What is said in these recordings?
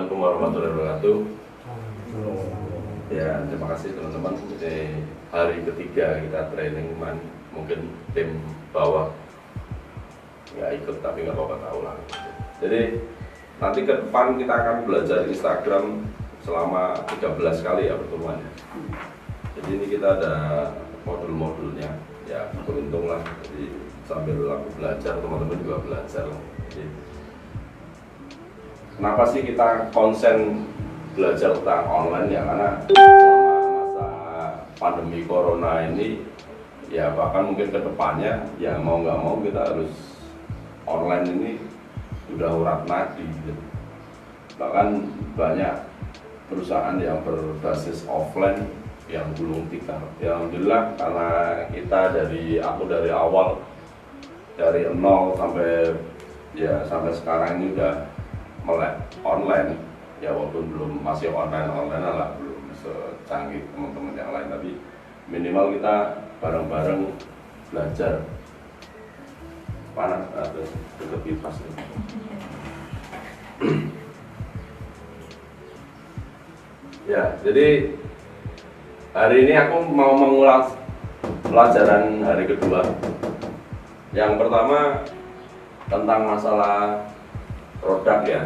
Assalamualaikum warahmatullahi wabarakatuh. Ya, terima kasih teman-teman. Ini hari ketiga kita training, mungkin tim bawah nggak ikut tapi nggak apa-apa, tahu lah. Jadi nanti ke depan kita akan belajar Instagram selama 13 kali ya pertemuannya. Jadi ini kita ada modul-modulnya, ya beruntung lah. Jadi sambil aku belajar, teman-teman juga belajar. Jadi, kenapa sih kita konsen belajar tentang online ya? Karena selama masa pandemi corona ini, ya bahkan mungkin ke depannya, ya mau nggak mau kita harus online ini sudah urat nadi gitu. Bahkan banyak perusahaan yang berbasis offline yang gulung tikar. Ya alhamdulillah, karena kita aku dari awal dari nol sampai sekarang ini udah melek online. Ya walaupun masih online lah, belum secanggih teman-teman yang lain, tapi minimal kita bareng-bareng belajar. Panas atau deket kipas ini. Ya, jadi hari ini aku mau mengulang pelajaran hari kedua. Yang pertama tentang masalah produk ya.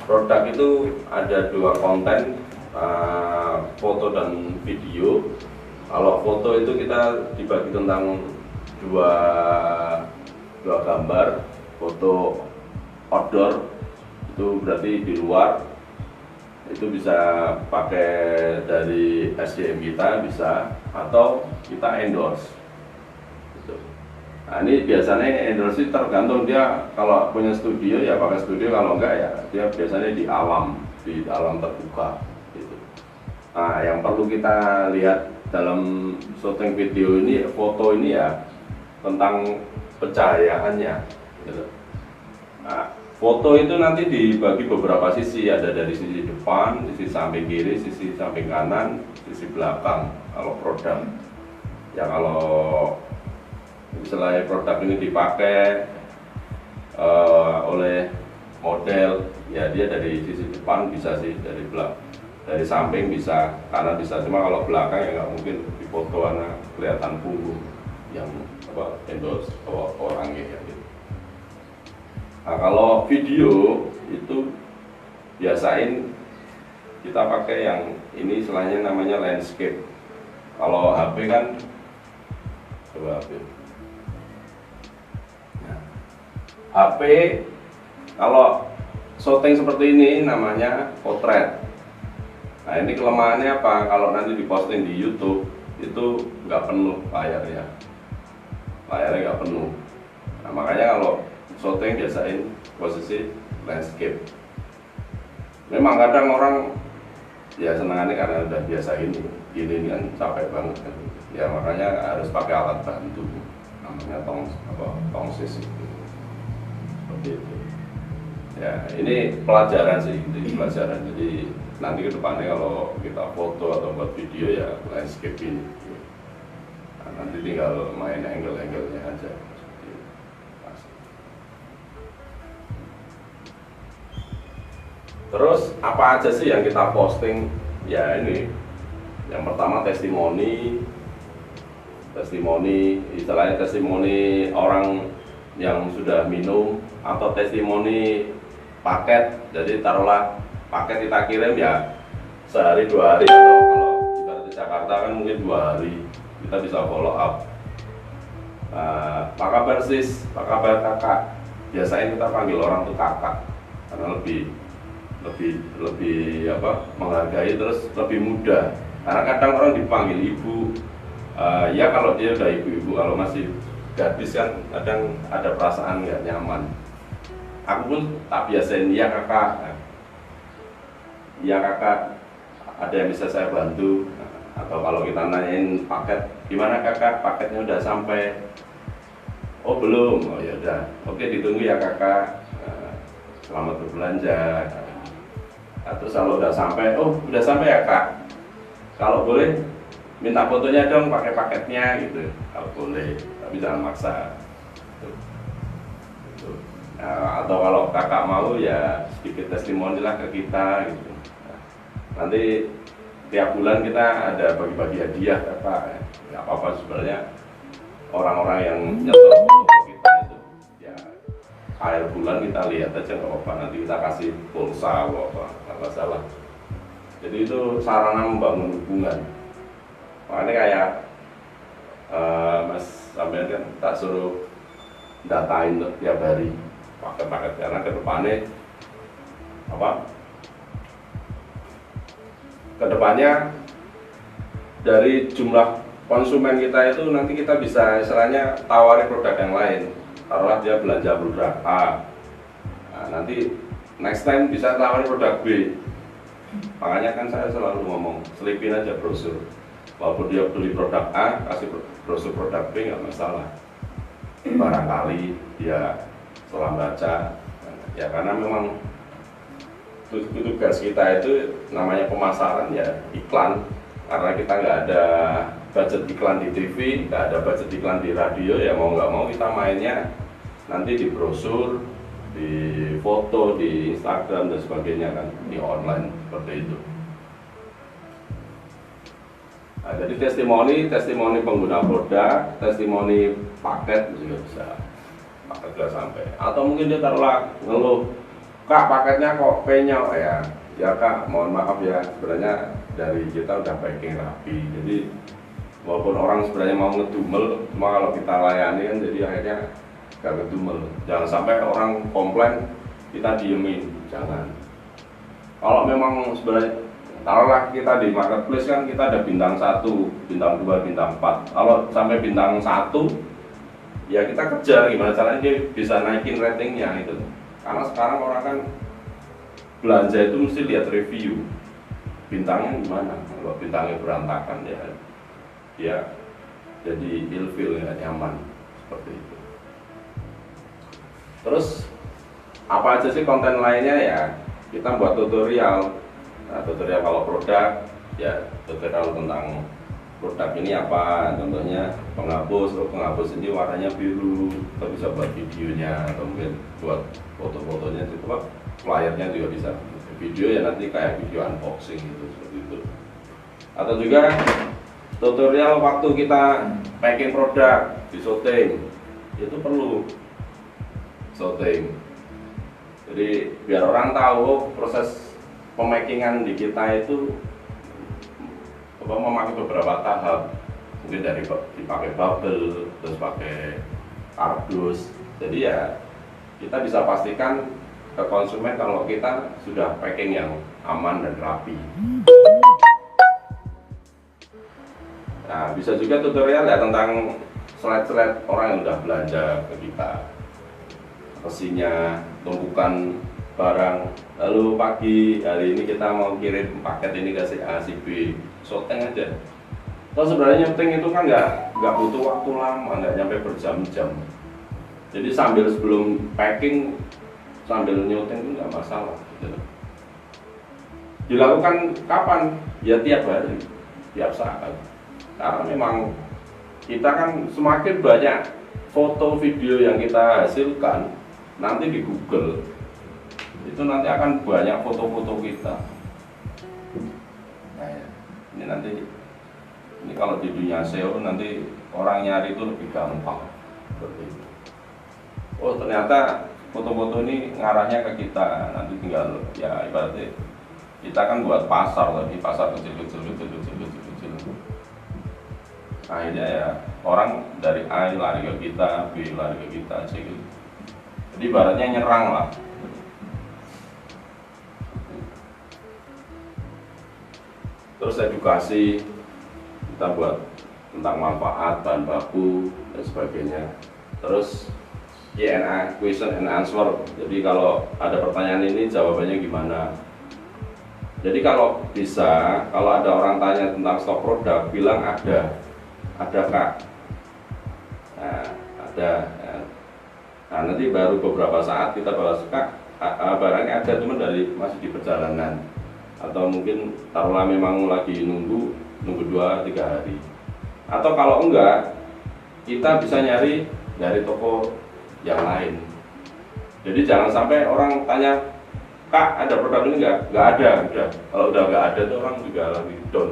Produk itu ada dua konten, foto dan video. Kalau foto itu kita dibagi tentang dua gambar. Foto outdoor itu berarti di luar, itu bisa pakai dari SDM kita bisa, atau kita endorse gitu. Nah ini biasanya endorse tergantung dia, kalau punya studio ya pakai studio, kalau enggak ya dia biasanya di alam terbuka gitu. Nah yang perlu kita lihat dalam syuting video ini, foto ini ya, tentang pencahayaannya gitu. Nah, foto itu nanti dibagi beberapa sisi, ada dari sisi depan, sisi samping kiri, sisi samping kanan, sisi belakang. Kalau produk ya, kalau misalnya produk ini dipakai oleh model, ya dia dari sisi depan bisa sih, dari belakang, dari samping bisa, kanan bisa. Cuma kalau belakang ya nggak mungkin difoto karena kelihatan punggung yang endorse orangnya ya gitu. Nah kalau video itu biasain kita pakai yang ini, istilahnya namanya landscape. Kalau HP kan, coba HP. Nah, HP kalau shooting seperti ini namanya potret. Nah ini kelemahannya apa? Kalau nanti diposting di YouTube itu nggak penuh layarnya nggak penuh. Nah makanya kalau shooting biasain posisi landscape. Memang kadang orang ya senangannya karena udah biasa ini kan capek banget kan. Ya makanya harus pakai alat bantu, namanya tongsis itu. Seperti itu. Ya ini pelajaran sih, ini pelajaran. Jadi nanti ke depannya kalau kita foto atau buat video ya landscape ini. Nah, nanti tinggal main angle-angle-nya aja. Terus apa aja sih yang kita posting? Ya ini, yang pertama testimoni, istilahnya testimoni orang yang sudah minum, atau testimoni paket. Jadi taruhlah paket kita kirim ya sehari 2 hari, atau kalau kita di Jakarta kan mungkin 2 hari, kita bisa follow up. Pak kabar sis, pak kabar kakak. Biasanya kita panggil orang tuh kakak karena lebih menghargai, terus lebih mudah. Karena kadang orang dipanggil ibu, ya kalau dia udah ibu-ibu, kalau masih gadis kan kadang ada perasaan nggak nyaman. Aku pun tak biasain ya kakak, ada yang bisa saya bantu. Atau kalau kita nanyain paket, gimana kakak, paketnya udah sampai? Oh belum, oh ya udah, oke ditunggu ya kakak, selamat berbelanja. Terus kalau udah sampai, oh udah sampai ya kak, kalau boleh minta fotonya dong pakai paketnya gitu, kalau boleh, tapi jangan maksa. Gitu. Nah, atau kalau kakak mau ya sedikit testimoni lah ke kita gitu. Nah, nanti tiap bulan kita ada bagi-bagi hadiah apa, nggak apa-apa sebenarnya. Orang-orang yang nyetor foto kita itu ya akhir bulan kita lihat aja nggak apa-apa, nanti kita kasih pulsa apa nggak masalah. Jadi itu sarana membangun hubungan. Makanya kayak Mas sampean kan tak suruh datain tuh tiap hari paket-paket, karena kedepannya dari jumlah konsumen kita itu nanti kita bisa istilahnya tawari produk yang lain. Taruhlah dia belanja produk A, nah, nanti next time bisa tawari produk B. Makanya kan saya selalu ngomong selipin aja brosur, walaupun dia beli produk A kasih brosur produk B nggak masalah, barangkali dia setelah baca ya, karena memang tugas kita itu namanya pemasaran ya iklan, karena kita nggak ada budget iklan di TV, nggak ada budget iklan di radio, ya mau nggak mau kita mainnya nanti di brosur, di foto, di Instagram dan sebagainya kan, di online seperti itu. Nah, jadi testimoni pengguna produk, testimoni paket juga bisa, paket juga sampai. Atau mungkin dia taruhlah ngeluh, Kak paketnya kok penyok ya. Ya Kak, mohon maaf ya, sebenarnya dari kita udah packing rapi. Jadi walaupun orang sebenarnya mau ngedumel, cuma kalau kita layani kan jadi akhirnya gak ngedumel. Jangan sampai orang komplain kita diemin, jangan. Kalau memang sebenarnya taruhlah kita di marketplace kan kita ada bintang 1, bintang 2, bintang 4. Kalau sampai bintang 1 ya kita kejar gimana caranya dia bisa naikin ratingnya itu. Karena sekarang orang kan belanja itu mesti lihat review, bintangnya gimana. Kalau bintangnya berantakan ya jadi ilfil, ya nyaman seperti itu. Terus apa aja sih konten lainnya ya, kita buat tutorial. Nah, tutorial kalau produk ya tutorial tentang produk ini apa, contohnya penghapus ini warnanya biru, kita bisa buat videonya, atau mungkin buat foto-fotonya itu, flyernya juga bisa video ya, nanti kayak video unboxing gitu, seperti itu. Atau juga tutorial waktu kita packing produk di shooting, itu perlu shooting, jadi biar orang tahu proses pemakingan di kita itu memakai beberapa tahap, mungkin dari dipakai bubble, terus pakai kardus. Jadi ya kita bisa pastikan ke konsumen kalau kita sudah packing yang aman dan rapi. Nah, bisa juga tutorial ya tentang slide-slide orang yang udah belanja ke kita, resinya, tumpukan barang. Lalu pagi hari ini kita mau kirim paket ini ke si A, si B, shooting aja. Terus sebenarnya nyuting itu kan nggak butuh waktu lama, nggak nyampe berjam-jam. Jadi sebelum packing sambil nyuting itu nggak masalah. Gitu. Dilakukan kapan? Ya tiap hari, tiap saat. Karena memang kita kan semakin banyak foto video yang kita hasilkan nanti di Google, itu nanti akan banyak foto-foto kita. Nah, ya. Ini kalau di dunia SEO nanti orang nyari itu lebih gampang seperti itu. Oh ternyata foto-foto ini ngarahnya ke kita, nanti tinggal ya ibaratnya kita kan buat pasar lagi, pasar kecil-kecil. Akhirnya ya orang dari A lari ke kita, B lari ke kita, C gitu. Jadi ibaratnya nyerang lah. Terus edukasi kita buat tentang manfaat, bahan baku dan sebagainya. Terus Q&A, question and answer. Jadi kalau ada pertanyaan ini jawabannya gimana. Jadi kalau bisa, kalau ada orang tanya tentang stok produk, bilang ada Kak. Nah, ada. Nah nanti baru beberapa saat kita balas, Kak, barangnya ada, teman dari masih di perjalanan. Atau mungkin taruhlah memang lagi nunggu 2-3 hari. Atau kalau enggak, kita bisa nyari dari toko yang lain. Jadi jangan sampai orang tanya, Kak ada produk ini nggak? Nggak ada, udah. Kalau udah nggak ada tuh orang juga lagi down.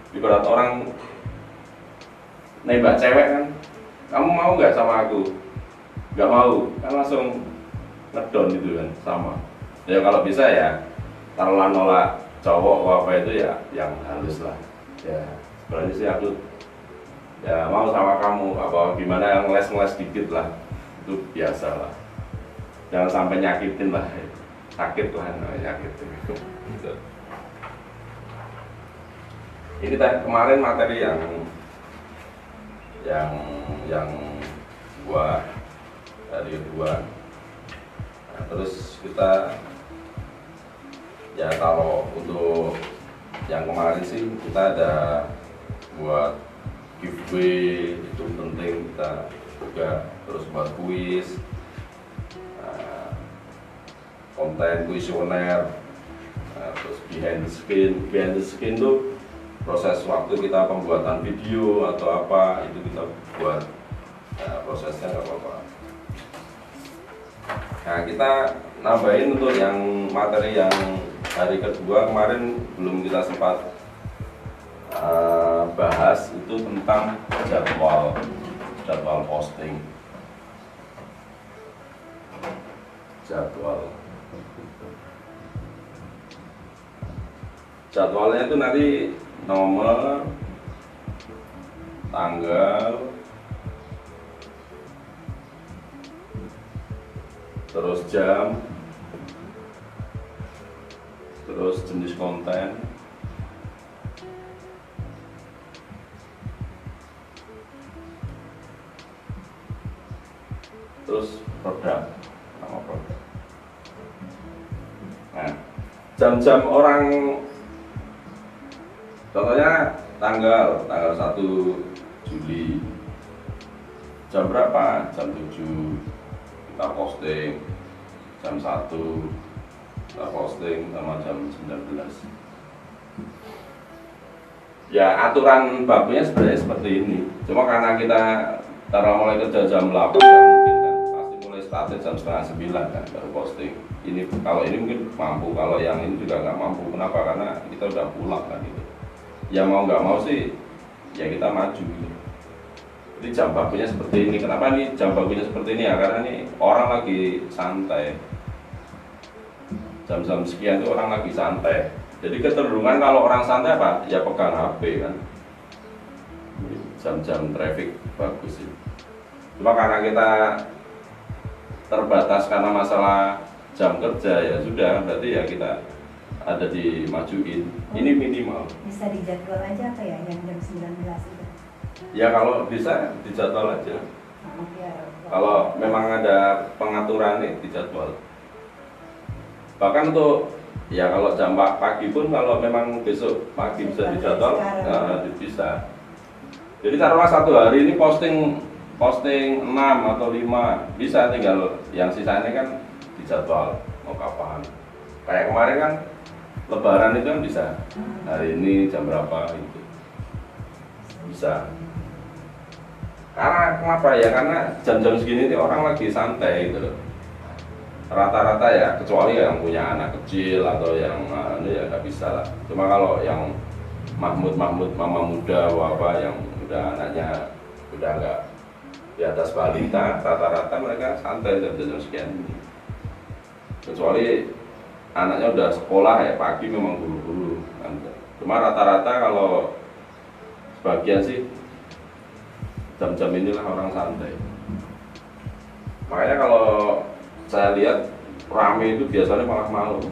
Ibarat orang nembak cewek kan, kamu mau nggak sama aku? Nggak mau, kan langsung ngedon gitu kan, sama. Ya kalau bisa ya taruhlah nolak cowok apa itu ya yang halus lah. Ya berarti sih aku ya mau sama kamu apa gimana yang les dikit lah, itu biasa lah. Jangan sampai nyakitin lah, sakit lah nyakitin. Ini kemarin materi yang gua dari kedua. Nah, terus kita ya kalau untuk yang kemarin sih kita ada buat giveaway, itu penting kita juga, terus buat kuis, konten kuesioner, terus behind the skin tuh proses waktu kita pembuatan video atau apa itu kita buat, prosesnya nggak apa-apa. Nah kita nambahin untuk yang materi yang hari kedua kemarin belum kita sempat bahas, itu tentang jadwal posting. Jadwalnya itu nanti nomor, tanggal, terus jam, terus jenis konten, terus produk, nama produk. Nah, jam-jam orang, contohnya tanggal 1 Juli, jam berapa? Jam 7 kita posting, jam 1 kita posting, sama jam 19. Ya aturan bakunya sebenarnya seperti ini, cuma karena kita taruh mulai kerja jam 8 ya mungkin kan pasti mulai startnya jam setengah 9 kan baru posting. Ini kalau ini mungkin mampu, kalau yang ini juga nggak mampu. Kenapa? Karena kita udah pulang kan gitu. Ya mau nggak mau sih ya kita maju gitu. Jadi jam bakunya seperti ini. Kenapa nih jam bakunya seperti ini ya? Karena nih orang lagi santai. Jam-jam sekian itu orang lagi santai. Jadi kecenderungan kalau orang santai apa? Ya pegang HP kan. Jam-jam traffic bagus sih. Cuma karena kita terbatas karena masalah jam kerja ya sudah, berarti ya kita ada dimajuin. Ini minimal. Bisa dijadwal aja apa ya yang jam 19 itu? Ya kalau bisa dijadwal aja. Kalau memang ada pengaturan nih dijadwal. Bahkan untuk ya kalau jam pagi pun kalau memang besok pagi bisa dijadwal, bisa. Jadi taruhlah satu hari ini posting 6 atau 5, bisa, tinggal yang sisanya kan dijadwal mau kapan. Kayak kemarin kan Lebaran itu kan bisa hari ini jam berapa itu bisa. Karena kenapa ya? Karena jam-jam segini nih orang lagi santai gitu loh. Rata-rata ya, kecuali yang punya anak kecil atau yang ini ya nggak bisa lah. Cuma kalau yang Mahmud mama muda atau apa yang udah anaknya udah nggak di atas balita, rata-rata mereka santai jam-jam sekian ini. Kecuali anaknya udah sekolah ya pagi memang buru-buru. Cuma rata-rata kalau sebagian sih jam-jam inilah orang santai. Makanya kalau saya lihat rame itu biasanya malah malam.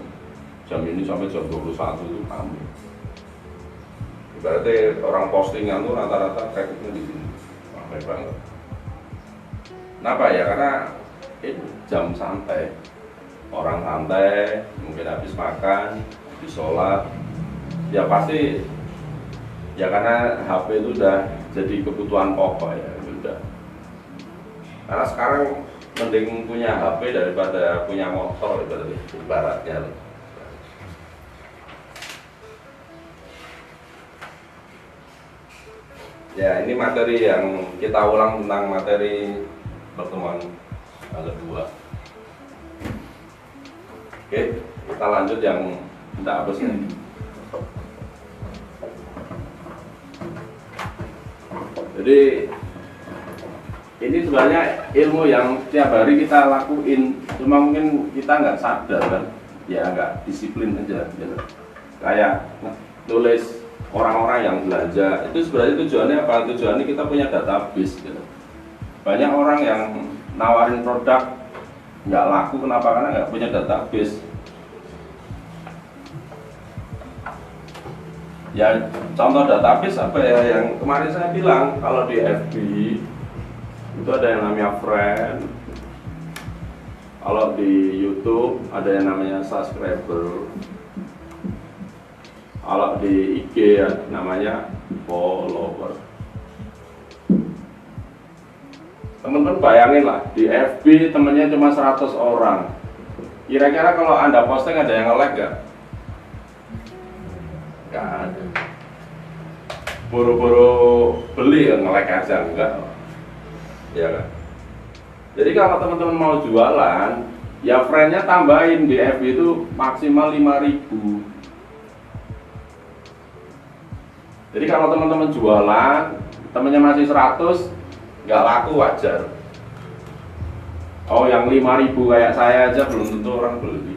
Jam ini sampai jam 21 itu rame. Berarti orang postingan tuh rata-rata trafficnya di sini ramai banget. Kenapa ya? Karena itu jam santai. Orang santai, mungkin habis makan, habis sholat, ya pasti ya karena HP itu udah jadi kebutuhan pokok ya, udah. Karena sekarang mending punya HP daripada punya motor ibaratnya. Ya ini materi yang kita ulang tentang materi pertemuan kedua. Oke, kita lanjut yang tidak hapusnya. Jadi ini sebenarnya ilmu yang tiap hari kita lakuin, cuma mungkin kita nggak sadar kan, ya nggak disiplin aja gitu. Kayak nulis orang-orang yang belanja, itu sebenarnya tujuannya apa? Tujuannya kita punya database gitu. Banyak orang yang nawarin produk nggak laku, kenapa? Karena nggak punya database. Ya contoh database apa ya yang kemarin saya bilang, kalau di FB itu ada yang namanya friend, kalau di YouTube ada yang namanya subscriber, kalau di IG ya, namanya follower. Teman-teman bayangin lah, di FB temennya cuma 100 orang. Kira-kira kalau Anda posting ada yang nge-like gak? Gak ada. Buru-buru beli ya nge-like aja, enggak. Ya kan? Jadi kalau teman-teman mau jualan, ya friend-nya tambahin di FB itu maksimal 5.000. Jadi kalau teman-teman jualan, temennya masih 100, nggak laku wajar. Oh yang 5.000 kayak saya aja belum tentu orang beli.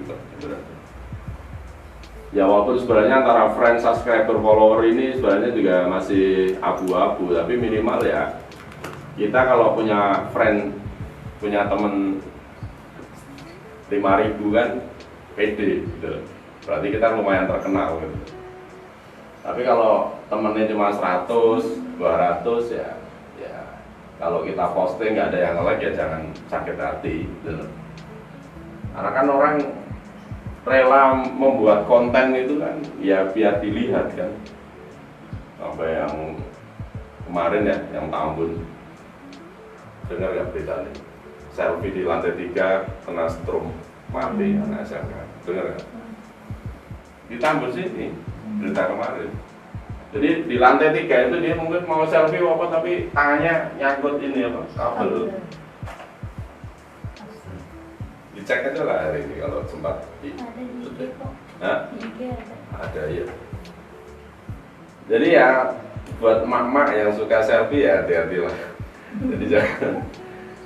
Ya walaupun sebenarnya antara friend, subscriber, follower ini sebenarnya juga masih abu-abu, tapi minimal ya kita kalau punya friend, punya temen 5.000 kan pede gitu. Berarti kita lumayan terkenal gitu. Tapi kalau temennya cuma 100, 200 ya kalau kita posting nggak ada yang like ya jangan sakit hati gitu. Karena kan orang rela membuat konten itu kan ya biar dilihat kan. Sampai yang kemarin ya, yang Tambun, dengar nggak berita nih, selfie di lantai 3 kena strom mati anak SMK, dengar nggak? Di Tambun sini berita kemarin. Jadi di lantai 3 itu dia mungkin mau selfie apa tapi tangannya nyangkut ini apa, kabel. Dicek aja lah hari ini kalau sempat. Ada di IG kok. Hah? Di IG ada. Ada ya. Jadi ya buat emak-emak yang suka selfie ya hati-hati lah. Jadi jangan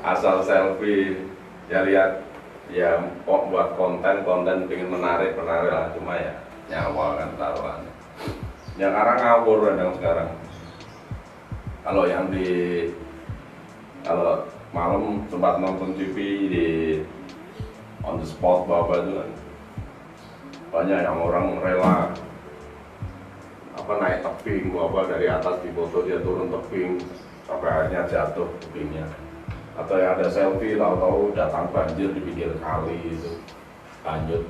asal selfie ya, lihat ya buat konten pengen menarik lah, cuma ya nyawa kan taruhannya. Yang sekarang ngawur kadang sekarang. Kalau yang kalau malam sempat nonton TV di on the spot bapak itu kan banyak yang orang rela naik tebing dari atas di foto dia turun tebing sampai akhirnya jatuh tebingnya. Atau yang ada selfie tahu-tahu datang banjir di pinggir kali itu lanjut.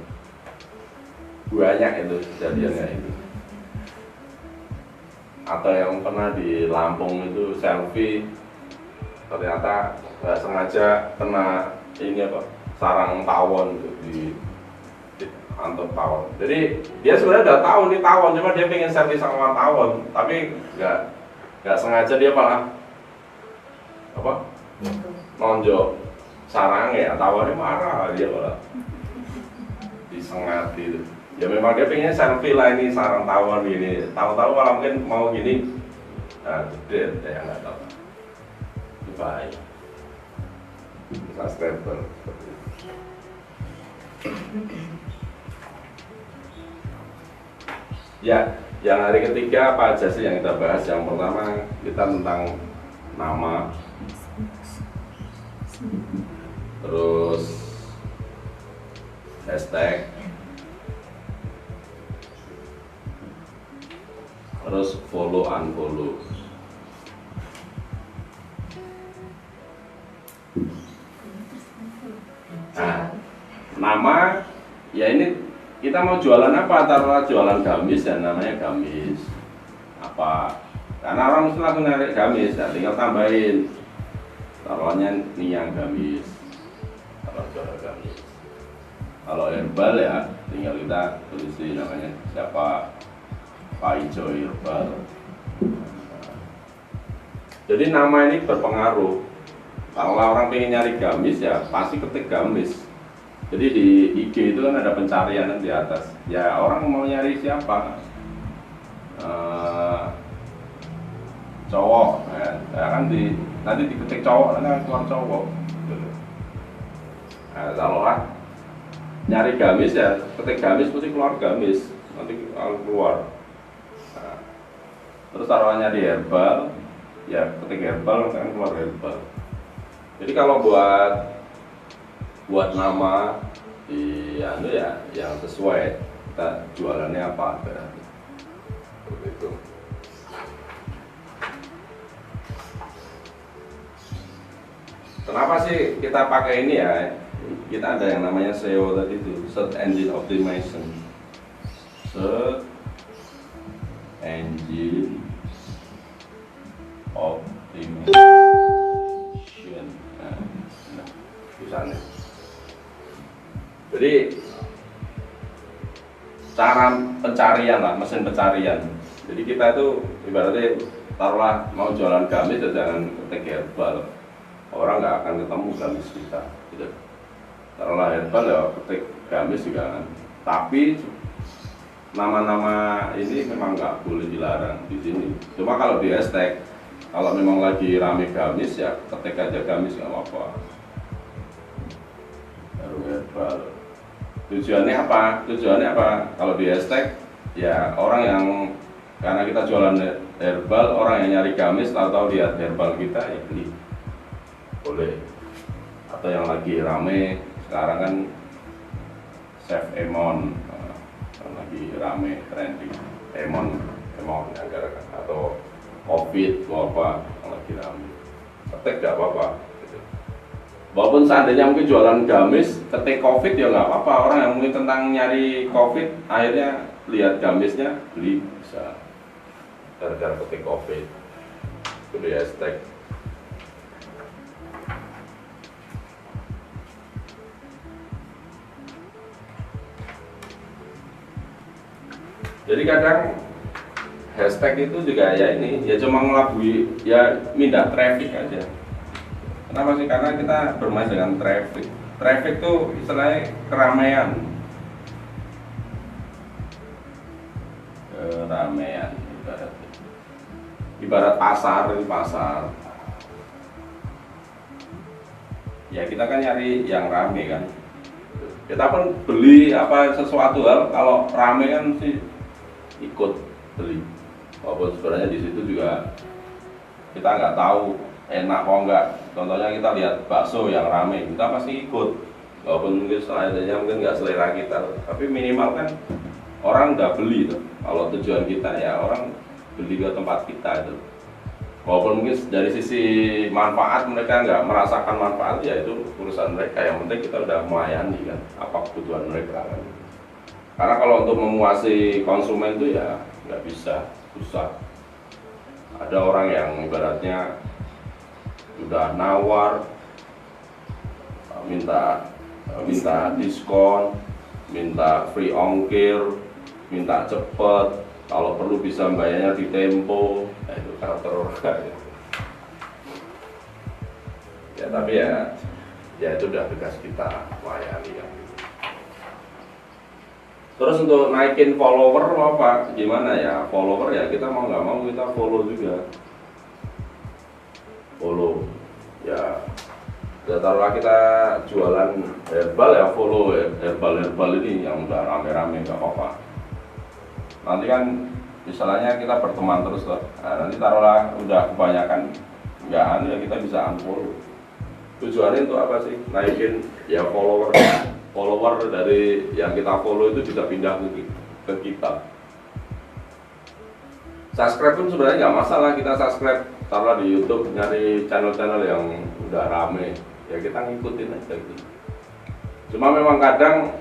Banyak itu kejadiannya itu. Atau yang pernah di Lampung itu selfie ternyata nggak sengaja kena ini apa, sarang tawon di antep tawon. Jadi dia sebenarnya udah tahu nih tawon, cuma dia pengen selfie sama tawon, tapi nggak sengaja dia malah apa nonjok sarangnya, tawonnya marah, dia malah disengat itu. Ya memang dia pengen selfie lah ini sarang tawon ini, tahu-tahu malah mungkin mau gini, nah gede ya nggak tahu. Itu baik. Subscriber. Ya, yang hari ketiga apa aja sih yang kita bahas? Yang pertama kita tentang nama, terus hashtag, terus follow unfollow. Nah, nama ya ini kita mau jualan apa, antara jualan gamis dan namanya gamis apa, karena orang mesti langsung narik gamis ya, tinggal tambahin taruhannya niang gamis kalau jualan gamis. Kalau herbal ya tinggal kita tulis namanya siapa, Pak Ijo Herbal. Jadi nama ini berpengaruh. Kalau orang pengen nyari gamis ya pasti ketik gamis. Jadi di IG itu kan ada pencarian di atas. Ya orang mau nyari siapa? Cowok, ya kan nanti diketik cowok, nanti akan keluar cowok. Nah, kalau nyari gamis ya ketik gamis mesti keluar gamis, nanti akan keluar. Nah, terus taruhannya di herbal, ya ketik herbal nanti akan keluar herbal. Jadi kalau buat nama di anu ya yang sesuai kita jualannya apa berarti seperti itu. Kenapa sih kita pakai ini ya? Kita ada yang namanya SEO tadi itu, Search Engine Optimization. Search Engine Optimization. Nah, tulisannya. Jadi cara pencarian lah, mesin pencarian. Jadi kita itu ibaratnya taruhlah mau jualan gamis ya jangan ketik herbal. Orang nggak akan ketemu gamis kita gitu. Taruhlah herbal ya ketik gamis juga kan. Tapi nama-nama ini memang nggak boleh dilarang di sini. Cuma kalau di hashtag, kalau memang lagi rame gamis ya ketik aja gamis nggak apa-apa. Baru herbal. Tujuannya apa? Kalau di hashtag ya orang yang karena kita jualan herbal, orang yang nyari gamis tahu-tahu lihat herbal kita ya beli. Boleh. Atau yang lagi rame sekarang kan Chef Emon yang lagi rame trending Emon yang gara-gara atau COVID atau apa yang lagi rame ketik gak apa-apa gitu. Walaupun seandainya mungkin jualan gamis ketik COVID ya nggak apa-apa, orang yang mungkin tentang nyari COVID akhirnya lihat gamisnya beli bisa gara-gara ketik COVID itu di hashtag. Jadi kadang hashtag itu juga ya ini ya cuma ngelabui ya mindah traffic aja. Kenapa sih? Karena kita bermain dengan traffic. Traffic itu istilahnya keramaian. Keramaian ibarat pasar ini pasar. Ya kita kan nyari yang rame kan. Kita pun beli apa sesuatu hal kalau rame kan sih ikut beli, walaupun sebenarnya di situ juga kita nggak tahu enak kok enggak. Contohnya kita lihat bakso yang rame, kita pasti ikut, walaupun mungkin selanjutnya mungkin nggak selera kita, tapi minimal kan orang udah beli tuh. Kalau tujuan kita ya orang beli ke tempat kita itu, walaupun mungkin dari sisi manfaat mereka nggak merasakan manfaat ya itu urusan mereka. Yang penting kita udah melayani kan apa kebutuhan mereka kan. Karena kalau untuk memuasai konsumen itu ya nggak bisa, susah. Ada orang yang ibaratnya udah nawar, minta diskon, minta free ongkir, minta cepet, kalau perlu bisa bayarnya di tempo. Nah, itu karakter orang. Ya tapi ya itu udah tugas kita melayani kan. Terus untuk naikin follower apa gimana ya? Follower ya kita mau nggak mau kita follow juga. Follow ya. Taruhlah kita jualan herbal ya follow herbal ini yang udah rame-rame nggak apa-apa. Nanti kan misalnya kita berteman terus lah. Nah, nanti taruhlah udah kebanyakan nggak anu ya kita bisa unfollow. Tujuannya untuk apa sih? Naikin ya follower dari yang kita follow itu bisa pindah ke kita. Subscribe pun sebenarnya nggak masalah, kita subscribe taruhlah di YouTube, nyari channel-channel yang udah rame ya kita ngikutin aja gitu. Cuma memang kadang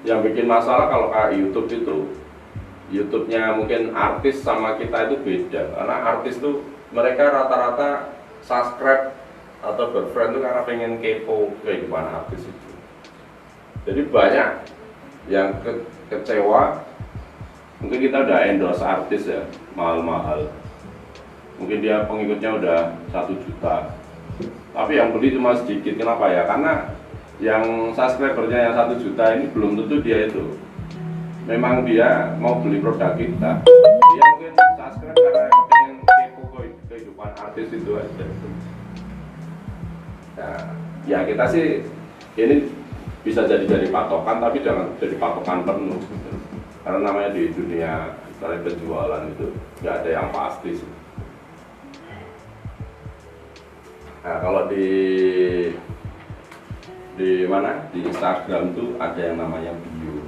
yang bikin masalah kalau kayak YouTube itu YouTube-nya mungkin artis sama kita itu beda, karena artis tuh mereka rata-rata subscribe atau berfriend tuh karena pengen kepo kayak gimana artis itu. Jadi banyak yang kecewa, mungkin kita udah endorse artis ya, mahal-mahal. Mungkin dia pengikutnya udah 1 juta, tapi yang beli cuma sedikit. Kenapa ya? Karena yang subscribernya yang 1 juta ini belum tentu dia itu memang dia mau beli produk kita. Dia mungkin subscribe karena pengen kepo kehidupan artis itu aja. Nah, ya kita sih ini bisa jadi patokan, tapi jangan jadi patokan penuh gitu. Karena namanya di dunia penjualan itu nggak ada yang pasti sih. Nah, kalau di mana di Instagram tuh ada yang namanya bio,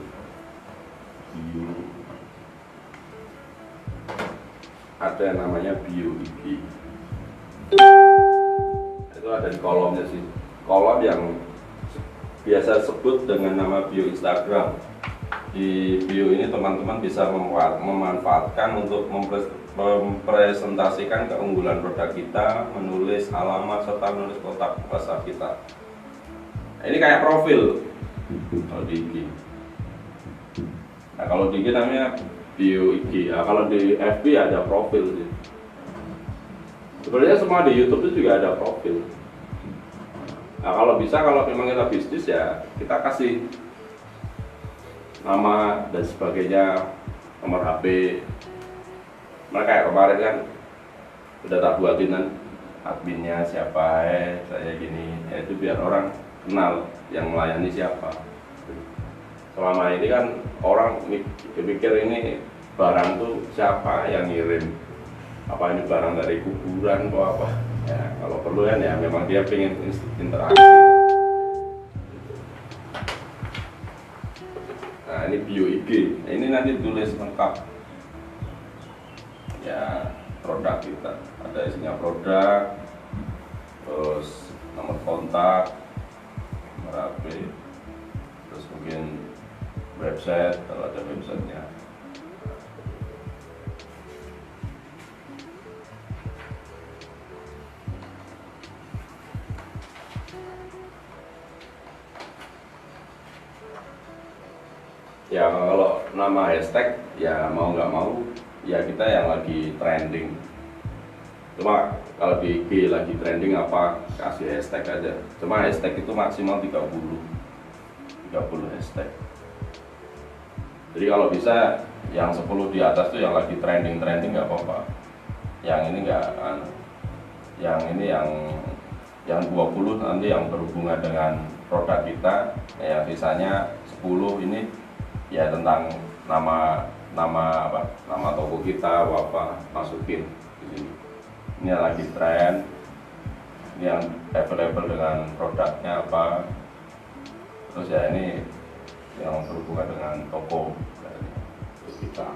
ada yang namanya bio IG. Itu ada di kolomnya sih, kolom yang biasa sebut dengan nama bio Instagram. Di bio ini teman-teman bisa memanfaatkan untuk mempresentasikan keunggulan produk kita, menulis alamat serta menulis kontak WhatsApp kita. Nah, ini kayak profil kalau di IG. Nah, kalau di IG namanya bio IG. Nah, kalau di FB ada profil sih. Sebenarnya semua di YouTube itu juga ada profil. Nah, kalau bisa, kalau memang kita bisnis ya kita kasih nama dan sebagainya, nomor HP. Mereka kayak kemarin kan udah tak buatin kan adminnya siapa, saya gini, ya itu biar orang kenal yang melayani siapa. Selama ini kan orang mikir ini barang tuh siapa yang ngirim, apa ini barang dari kuburan atau apa ya. Kalau perlu kan ya memang dia pengen interaksi. Nah, ini bio IG. Nah, ini nanti tulis lengkap ya produk kita, ada isinya produk, terus nomor kontak, nomor HP, terus mungkin website kalau ada websitenya. Ya kalau nama hashtag ya mau nggak mau ya kita yang lagi trending. Cuma kalau di IG lagi trending apa kasih hashtag aja. Cuma hashtag itu maksimal 30 hashtag. Jadi kalau bisa yang 10 di atas tuh yang lagi trending nggak apa-apa. Yang ini nggak, yang ini yang 20 nanti yang berhubungan dengan produk kita. Yang sisanya 10 ini ya tentang nama toko kita apa masukin di sini. Ini yang lagi tren, ini yang available dengan produknya apa, terus ya ini yang berhubungan dengan toko kita.